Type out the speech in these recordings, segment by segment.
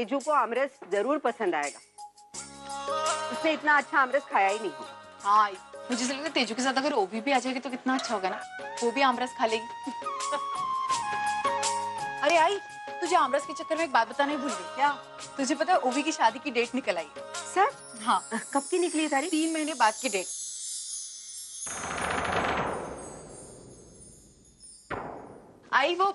तेजू को आमरस जरूर पसंद आएगा। उसने इतना अच्छा आमरस खाया ही नहीं होगा। हाँ, मुझे ऐसा लगता है तेजू के साथ अगर ओवी भी आ जाएगी तो कितना अच्छा होगा ना, वो भी आमरस खा लेगी। अरे आई, तुझे आमरस के चक्कर में एक बात बताने भूल गई। क्या? तुझे पता है ओवी की शादी की डेट निकल आई है। सर? हाँ। कब की निकली है तारीख? 3 महीने बाद की डेट। आई वो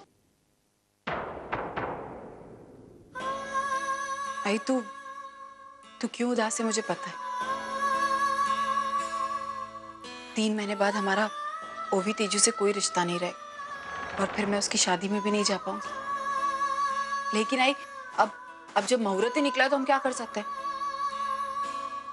आई तू क्यों उदास है मुझे पता है। 3 महीने बाद हमारा ओवी तेजू से कोई रिश्ता नहीं रहेगा और फिर मैं उसकी शादी में भी नहीं जा पाऊंगी। लेकिन आई अब जब मुहूर्त ही निकला तो हम क्या कर सकते हैं।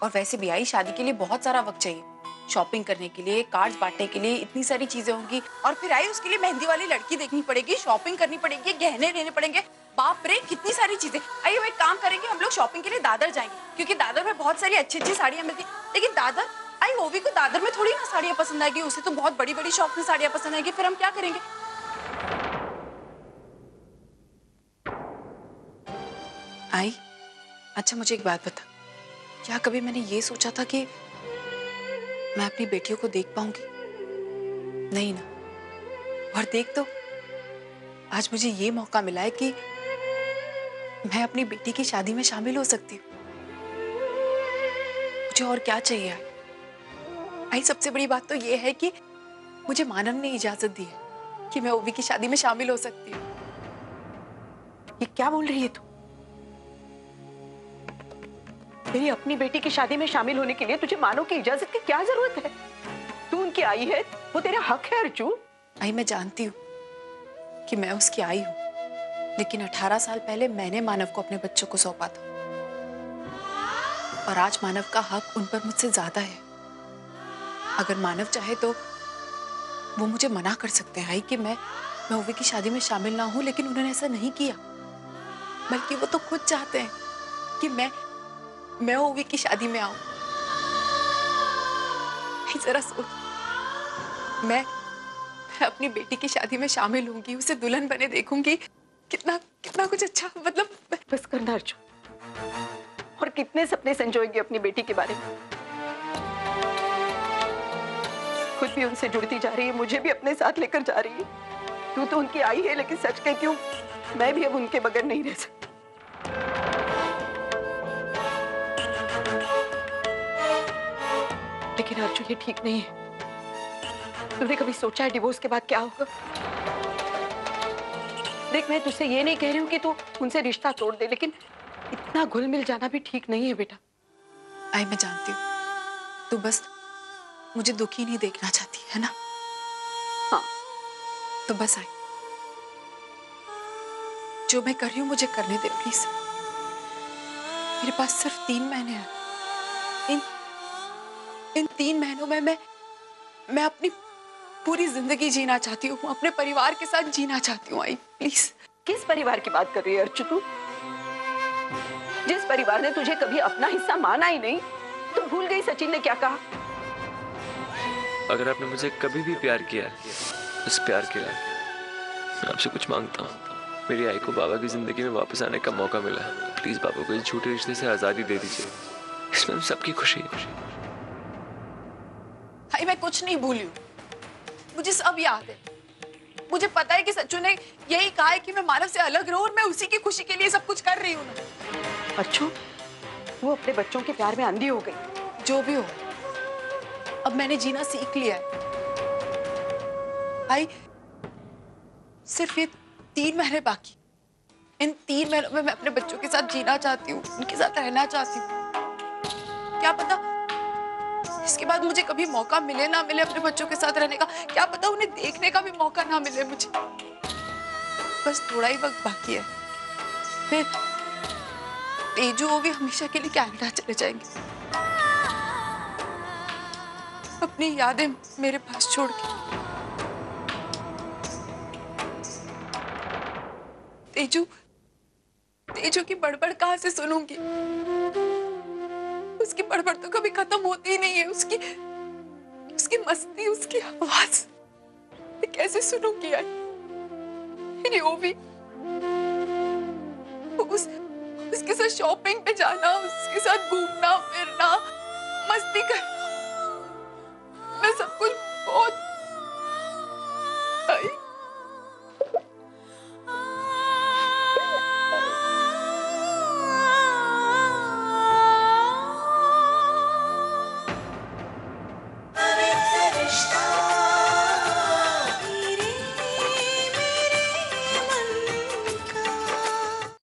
और वैसे भी आई शादी के लिए बहुत सारा वक्त चाहिए, शॉपिंग करने के लिए, कार्ड्स बांटने के लिए, इतनी सारी चीजें होंगी। और फिर आई उसके लिए मेहंदी वाली लड़की देखनी पड़ेगी, शॉपिंग करनी पड़ेगी, गहने लेने पड़ेंगे। बाप रे कितनी सारी चीजें। आइए हम एक काम करेंगे, हम लोग शॉपिंग के लिए दादर जाएंगे क्योंकि दादर में बहुत सारी अच्छी अच्छी साड़ियां मिलती। लेकिन दादर आई ओवी को दादर में थोड़ी ना साड़ियां पसंद आएगी, उसे तो बहुत बड़ी बड़ी शॉप में साड़ियां पसंद आएगी। फिर हम क्या करेंगे? आई अच्छा मुझे एक बात बता, क्या कभी मैंने ये सोचा था कि मैं अपनी बेटियों को देख पाऊंगी? नहीं ना। और देख तो आज मुझे ये मौका मिला है कि मैं अपनी बेटी की शादी में शामिल हो सकती हूँ। मुझे और क्या चाहिए? आई सबसे बड़ी बात तो ये है कि मुझे मानव ने इजाजत दी है कि मैं ओवी की शादी में शामिल हो सकती हूँ। ये क्या बोल रही है तू? मेरी अपनी बेटी की शादी में शामिल होने के लिए तुझे मानव की इजाजत की क्या जरूरत है? तू उनकी आई है, वो तेरा हक है अर्जू। आई मैं जानती हूँ कि मैं उसकी आई हूँ, लेकिन 18 साल पहले मैंने मानव को अपने बच्चों को सौंपा था और आज मानव का हक उन पर मुझसे ज्यादा है। अगर मानव चाहे तो वो मुझे मना कर सकते हैं आई कि मैं ओवी की शादी में शामिल ना हूं, लेकिन उन्होंने ऐसा नहीं किया। बल्कि वो तो खुद चाहते हैं कि मैं ओवी की शादी में आऊं। जरा सोच, मैं अपनी बेटी की शादी में शामिल होंगी, उसे दुल्हन बने देखूंगी, कितना कितना कुछ अच्छा। मतलब बस करना अर्जु, और कितने सपने संजोएगी अपनी बेटी के बारे में। खुद भी उनसे जुड़ती जा रही है, मुझे भी अपने साथ लेकर जा रही है। तू तो उनकी आई है, लेकिन सच कहती हूँ मैं भी अब उनके बगैर नहीं रह सकती। लेकिन अर्जु ये ठीक नहीं है। तूने कभी सोचा है डिवोर्स के बाद क्या होगा? देख मैं तुझसे ये नहीं कह रही हूँ कि तू उनसे रिश्ता तोड़ दे, लेकिन इतना घुल मिल जाना भी ठीक नहीं है बेटा। आई मैं जानती हूँ, तू बस मुझे दुखी नहीं देखना चाहती है ना? हाँ तो बस आई, जो मैं कर रही हूँ मुझे करने दे प्लीज। मेरे पास सिर्फ 3 महीने हैं। इन 3 महीनों में मैं अपनी पूरी जिंदगी जीना चाहती हूँ, अपने परिवार के साथ जीना चाहती हूँ। आई प्लीज। किस परिवार की बात कर रही है अर्चु तू? जिस परिवार ने तुझे कभी अपना हिस्सा माना ही नहीं, तो भूल गई सचिन ने क्या कहा? अगर आपने मुझे कभी भी प्यार किया है, उस प्यार के लिए मैं आपसे कुछ मांगता हूँ। मेरी आई को बाबा की जिंदगी में वापस आने का मौका मिला है, प्लीज बाबा को इस झूठे रिश्ते से आजादी दे दीजिए। इसमें सबकी खुशी है। आई मैं कुछ नहीं भूली हूँ, मुझे सब याद है। मुझे पता है कि सच्चू ने यही कहा है कि मैं मानव से अलग रहूं और मैं उसी की खुशी के लिए सब कुछ कर रही हूँ ना। अर्चु, वो अपने बच्चों के प्यार में अंधी हो गई। जो भी हो, अब मैंने जीना सीख लिया है। भाई सिर्फ ये 3 महीने बाकी, इन 3 महीनों में मैं अपने बच्चों के साथ जीना चाहती हूँ, उनके साथ रहना चाहती हूँ। क्या पता इसके बाद मुझे कभी मौका मिले ना मिले अपने बच्चों के साथ रहने का, क्या पता उन्हें देखने का भी मौका ना मिले मुझे। बस थोड़ा ही वक्त बाकी है, फिर तेजू वो भी हमेशा के लिए कनाडा चले जाएंगे, अपनी यादें मेरे पास छोड़ के। तेजू की बड़बड़ कहाँ से सुनूंगी? उसकी बड़बड़ तो कभी खत्म होती ही नहीं है। उसकी मस्ती, उसकी आवाज मैं कैसे सुनूंगी? मेरी ओवी उसके साथ शॉपिंग पे जाना, उसके साथ घूमना फिरना, मस्ती करना, मैं सब कुछ बहुत